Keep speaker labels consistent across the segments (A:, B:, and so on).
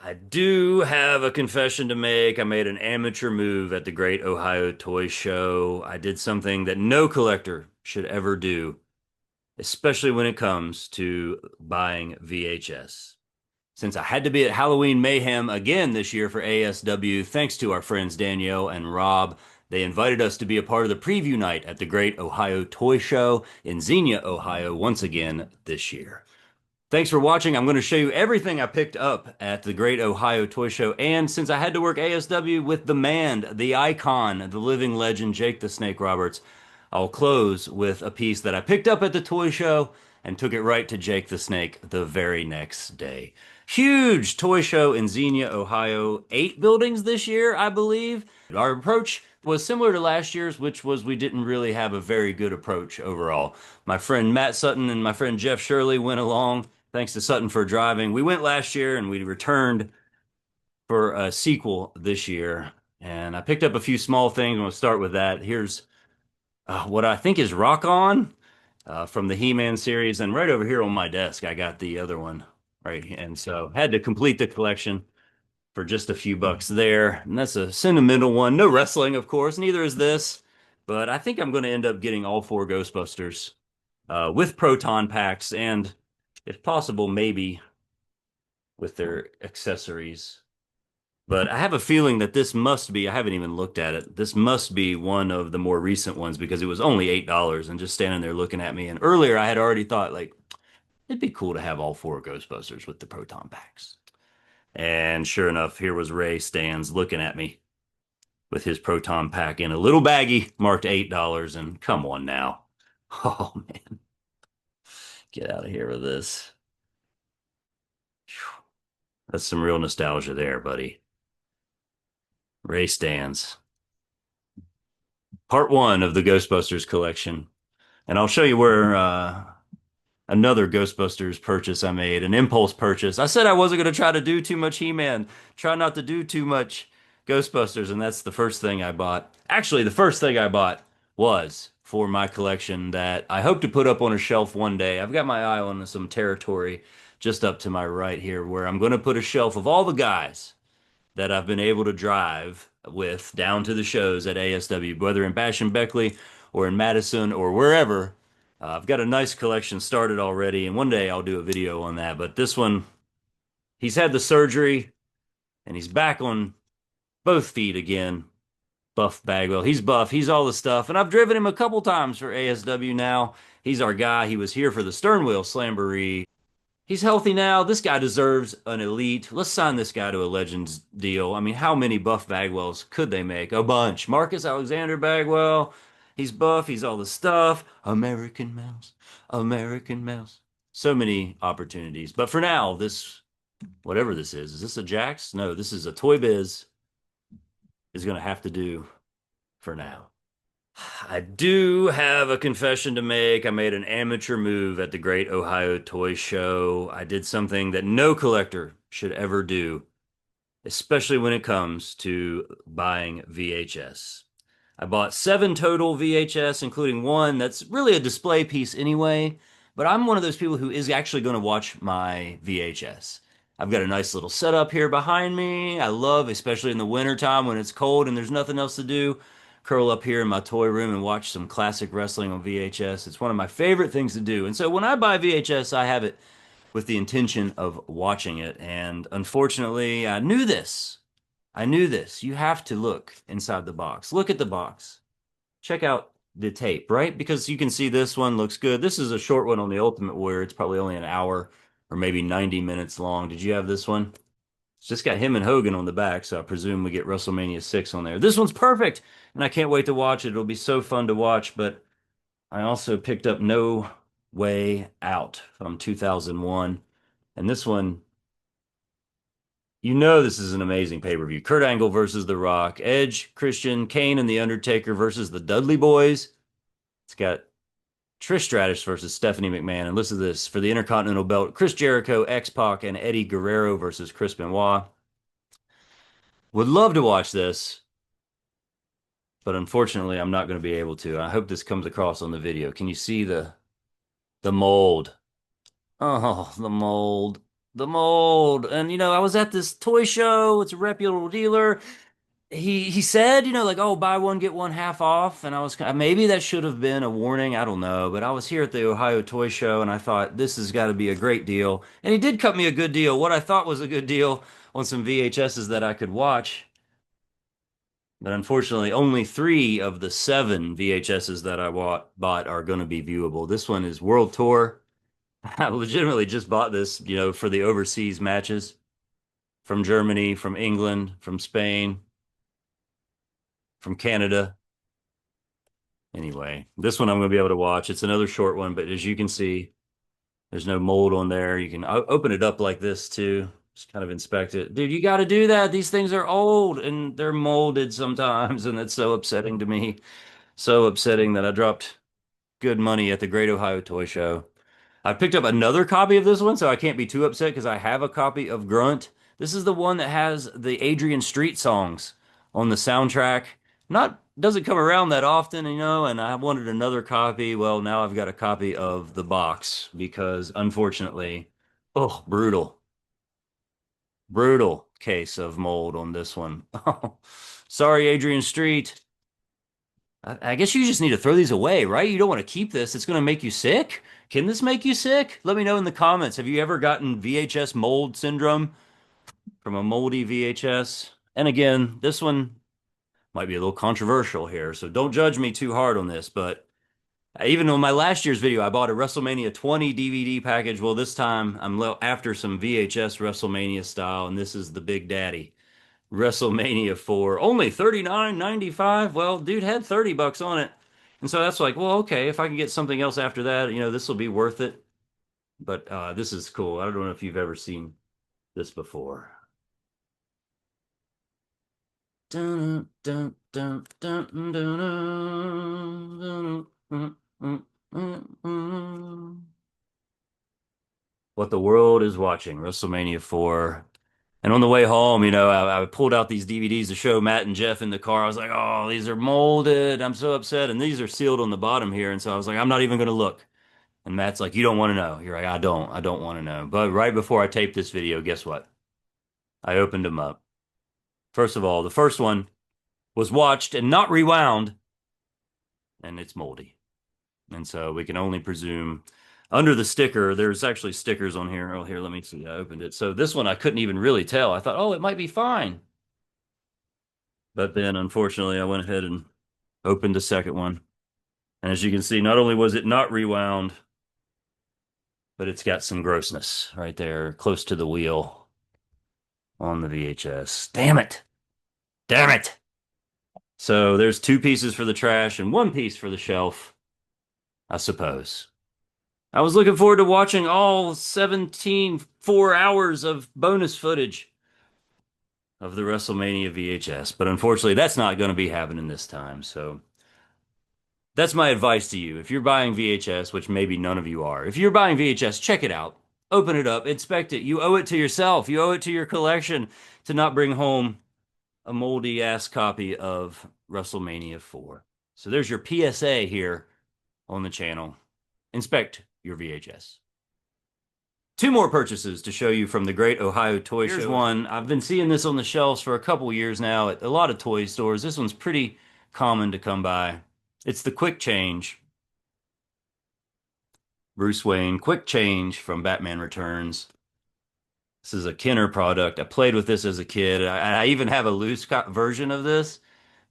A: I do have a confession to make. I made an amateur move at the Great Ohio Toy Show. I did something that no collector should ever do, especially when it comes to buying VHS. Since I had to be at Halloween Mayhem again this year for ASW, thanks to our friends Danielle and Rob, they invited us to be a part of the preview night at the Great Ohio Toy Show in Xenia, Ohio, once again this year. Thanks for watching. I'm going to show you everything I picked up at the Great Ohio Toy Show. And since I had to work ASW with the man, the icon, the living legend, Jake the Snake Roberts, I'll close with a piece that I picked up at the toy show and took it right to Jake the Snake the very next day. Huge toy show in Xenia, Ohio. 8 buildings this year, I believe. Our approach was similar to last year's, which was we didn't really have a very good approach overall. My friend Matt Sutton and my friend Jeff Shirley went along. Thanks to Sutton for driving. We went last year and we returned for a sequel this year. And I picked up a few small things. I'm going to start with that. Here's what I think is Rock On from the He-Man series. And right over here on my desk, I got the other one right. And so had to complete the collection for just a few bucks there. And that's a sentimental one. No wrestling, of course. Neither is this. But I think I'm going to end up getting all 4 Ghostbusters with proton packs and, if possible, maybe with their accessories. But I have a feeling that this must be, I haven't even looked at it. This must be one of the more recent ones because it was only $8 and just standing there looking at me. And earlier I had already thought, like, it'd be cool to have all 4 Ghostbusters with the proton packs. And sure enough, here was Ray Stans looking at me with his proton pack in a little baggie marked $8. And come on now. Oh, man. Get out of here with this. That's some real nostalgia there, buddy. Ray Stans. Part 1 of the Ghostbusters collection. And I'll show you where another Ghostbusters purchase I made, an impulse purchase. I said I wasn't going to try to do too much He-Man, try not to do too much Ghostbusters, and that's the first thing I bought. Actually, the first thing I bought was for my collection that I hope to put up on a shelf one day. I've got my eye on some territory just up to my right here where I'm going to put a shelf of all the guys that I've been able to drive with down to the shows at ASW, whether in Bash and Beckley or in Madison or wherever. I've got a nice collection started already, and one day I'll do a video on that. But this one, he's had the surgery and he's back on both feet again. Buff Bagwell. He's buff. He's all the stuff. And I've driven him a couple times for ASW now. He's our guy. He was here for the Sternwheel Slamboree. He's healthy now. This guy deserves an elite. Let's sign this guy to a Legends deal. I mean, how many Buff Bagwells could they make? A bunch. Marcus Alexander Bagwell. He's buff. He's all the stuff. American Mouse. American Mouse. So many opportunities. But for now, this, whatever this is this a Jax? No, this is a Toy Biz. Is going to have to do for now. I do have a confession to make. I made an amateur move at the Great Ohio Toy Show. I did something that no collector should ever do, especially when it comes to buying VHS. I bought 7 total VHS, including one that's really a display piece anyway, but I'm one of those people who is actually going to watch my VHS. I've got a nice little setup here behind me. I love, especially in the wintertime when it's cold and there's nothing else to do, curl up here in my toy room and watch some classic wrestling on VHS. It's one of my favorite things to do. And so when I buy VHS, I have it with the intention of watching it. And unfortunately, I knew this. I knew this. You have to look inside the box. Look at the box. Check out the tape, right? Because you can see this one looks good. This is a short one on the Ultimate Warrior. It's probably only an hour or maybe 90 minutes long. Did you have this one? It's just got him and Hogan on the back, so I presume we get WrestleMania 6 on there. This one's perfect, and I can't wait to watch it. It'll be so fun to watch, but I also picked up No Way Out from 2001. And this one, you know this is an amazing pay-per-view. Kurt Angle versus The Rock, Edge, Christian, Kane, and The Undertaker versus the Dudley Boys. It's got Trish Stratus versus Stephanie McMahon. And listen to this. For the Intercontinental Belt, Chris Jericho, X-Pac, and Eddie Guerrero versus Chris Benoit. Would love to watch this, but unfortunately, I'm not going to be able to. I hope this comes across on the video. Can you see the mold? Oh, the mold. the mold. And I was at this toy show. It's a reputable dealer. He said, like, oh, buy one get one half off, and I was maybe that should have been a warning. I don't know, but I was here at the Ohio Toy Show, and I thought this has got to be a great deal. And he did cut me a good deal. What I thought was a good deal on some VHSs that I could watch. But unfortunately, only three of the seven VHSs that I bought are going to be viewable. This one is World Tour. I legitimately just bought this, for the overseas matches from Germany, from England, from Spain, from Canada. Anyway, this one I'm going to be able to watch. It's another short one, but as you can see, there's no mold on there. You can open it up like this too. Just kind of inspect it. Dude, you got to do that. These things are old and they're molded sometimes, and it's so upsetting to me. So upsetting that I dropped good money at the Great Ohio Toy Show. I picked up another copy of this one, so I can't be too upset because I have a copy of Grunt. This is the one that has the Adrian Street songs on the soundtrack. Not doesn't come around that often, and I wanted another copy. Well, now I've got a copy of the box because unfortunately, oh, brutal. Brutal case of mold on this one. Oh, sorry, Adrian Street. I guess you just need to throw these away, right? You don't want to keep this. It's going to make you sick. Can this make you sick? Let me know in the comments. Have you ever gotten VHS mold syndrome from a moldy VHS? And again, this one might be a little controversial here, so don't judge me too hard on this. But even on my last year's video, I bought a WrestleMania 20 DVD package. Well, this time I'm after some VHS WrestleMania style, and this is the Big Daddy. WrestleMania 4, only 39.95. Well, dude had 30 bucks on it. And so that's like, well, okay, if I can get something else after that, this will be worth it. But this is cool. I don't know if you've ever seen this before. Dun, dun, dun, dun, dun, dun, dun, dun, dun, dun, dun. What the world is watching, WrestleMania 4. And on the way home, I pulled out these DVDs to show Matt and Jeff in the car. I was like, oh, these are molded. I'm so upset. And these are sealed on the bottom here. And so I was like, I'm not even going to look. And Matt's like, you don't want to know. You're like, I don't want to know. But right before I taped this video, guess what? I opened them up. First of all, the first one was watched and not rewound, and it's moldy. And so we can only presume under the sticker, there's actually stickers on here. Oh, here, let me see. I opened it. So this one I couldn't even really tell. I thought, oh, it might be fine. But then unfortunately, I went ahead and opened the second one. And as you can see, not only was it not rewound, but it's got some grossness right there close to the wheel on the VHS. Damn it. Damn it. So there's two pieces for the trash and one piece for the shelf, I suppose. I was looking forward to watching all 17 4 hours of bonus footage of the WrestleMania VHS, but unfortunately, that's not going to be happening this time. So that's my advice to you. If you're buying VHS, which maybe none of you are, if you're buying VHS, check it out, open it up, inspect it. You owe it to yourself, you owe it to your collection to not bring home a moldy ass copy of WrestleMania 4. So there's your PSA here on the channel. Inspect your VHS. Two more purchases to show you from the Great Ohio Toy Show. Here's one. I've been seeing this on the shelves for a couple years now at a lot of toy stores. This one's pretty common to come by. It's the Quick Change. Bruce Wayne, Quick Change from Batman Returns. This is a Kenner product. I played with this as a kid. I even have a loose version of this,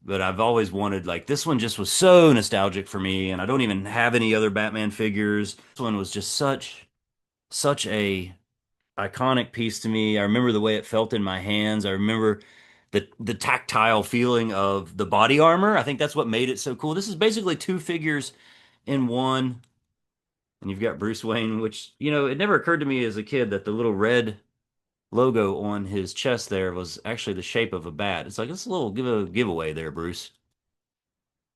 A: but I've always wanted, like, this one just was so nostalgic for me, and I don't even have any other Batman figures. This one was just such a iconic piece to me. I remember the way it felt in my hands. I remember the tactile feeling of the body armor. I think that's what made it so cool. This is basically two figures in one. And you've got Bruce Wayne, which, it never occurred to me as a kid that the little red logo on his chest there was actually the shape of a bat. It's like, it's a little giveaway there, Bruce.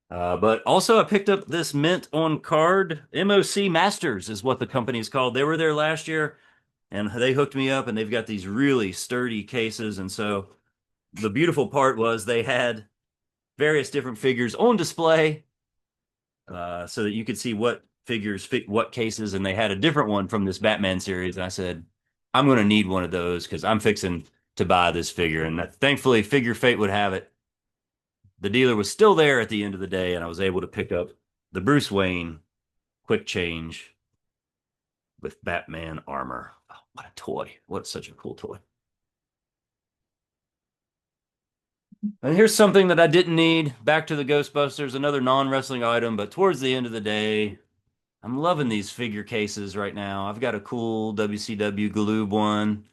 A: But also I picked up this mint on card. MOC Masters is what the company is called. They were there last year and they hooked me up, and they've got these really sturdy cases. And so the beautiful part was they had various different figures on display so that you could see what figures fit what cases. And they had a different one from this Batman series. And I said, I'm going to need one of those because I'm fixing to buy this figure. And thankfully, Figure Fate would have it. The dealer was still there at the end of the day, and I was able to pick up the Bruce Wayne quick change with Batman armor. Oh, what a toy. What such a cool toy. And here's something that I didn't need. Back to the Ghostbusters, another non-wrestling item, but towards the end of the day, I'm loving these figure cases right now. I've got a cool WCW Galoob one.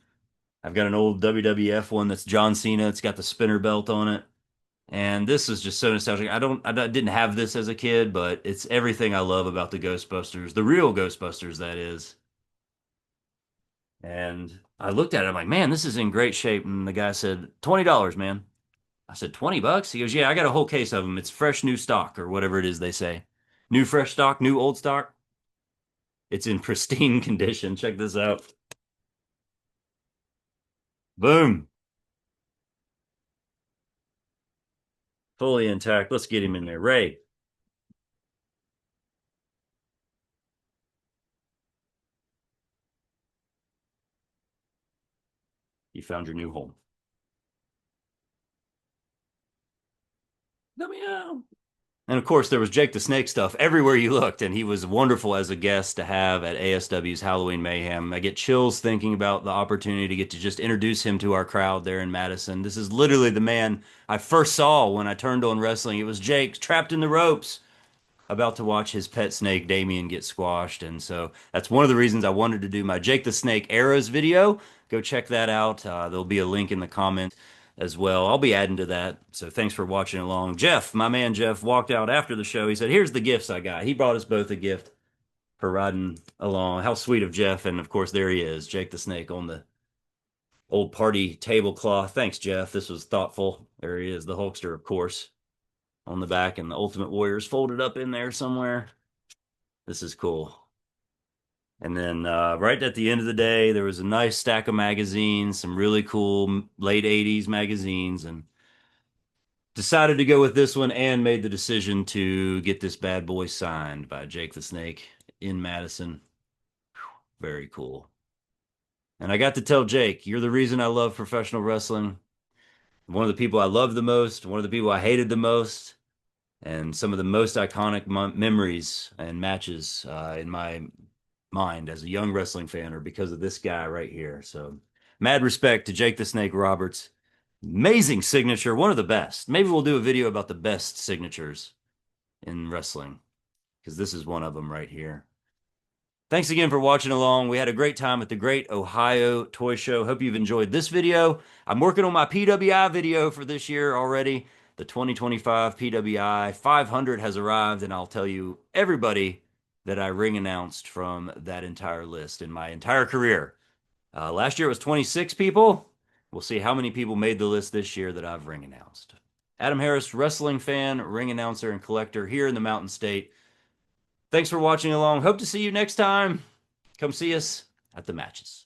A: I've got an old WWF one that's John Cena. It's got the spinner belt on it. And this is just so nostalgic. I didn't have this as a kid, but it's everything I love about the Ghostbusters, the real Ghostbusters, that is. And I looked at it, I'm like, man, this is in great shape. And the guy said, $20, man. I said, $20? He goes, yeah, I got a whole case of them. It's fresh new stock or whatever it is they say. New fresh stock, new old stock. It's in pristine condition. Check this out. Boom. Fully intact. Let's get him in there. Ray, you found your new home. Let me out. And of course, there was Jake the Snake stuff everywhere you looked, and he was wonderful as a guest to have at ASW's Halloween Mayhem. I get chills thinking about the opportunity to get to just introduce him to our crowd there in Madison. This is literally the man I first saw when I turned on wrestling. It was Jake trapped in the ropes, about to watch his pet snake Damien get squashed. And so that's one of the reasons I wanted to do my Jake the Snake Eras video. Go check that out. There'll be a link in the comments as well. I'll be adding to that. So thanks for watching along. Jeff, my man Jeff, walked out after the show. He said, here's the gifts I got. He brought us both a gift for riding along. How sweet of Jeff. And of course, there he is, Jake the Snake on the old party tablecloth. Thanks, Jeff. This was thoughtful. There he is, the Hulkster, of course, on the back, and the Ultimate Warriors folded up in there somewhere. This is cool. And then right at the end of the day, there was a nice stack of magazines, some really cool late 80s magazines, and decided to go with this one and made the decision to get this bad boy signed by Jake the Snake in Madison. Very cool. And I got to tell Jake, you're the reason I love professional wrestling. One of the people I loved the most, one of the people I hated the most, and some of the most iconic memories and matches in my mind as a young wrestling fan are because of this guy right here. So, mad respect to Jake the Snake Roberts. Amazing signature, one of the best. Maybe we'll do a video about the best signatures in wrestling because this is one of them right here. Thanks again for watching along. We had a great time at the Great Ohio Toy Show. Hope you've enjoyed this video. I'm working on my PWI video for this year already. The 2025 PWI 500 has arrived, and I'll tell you everybody that I ring announced from that entire list in my entire career. Last year it was 26 people. We'll see how many people made the list this year that I've ring announced. Adam Harris, wrestling fan, ring announcer, and collector here in the Mountain State. Thanks for watching along. Hope to see you next time. Come see us at the matches.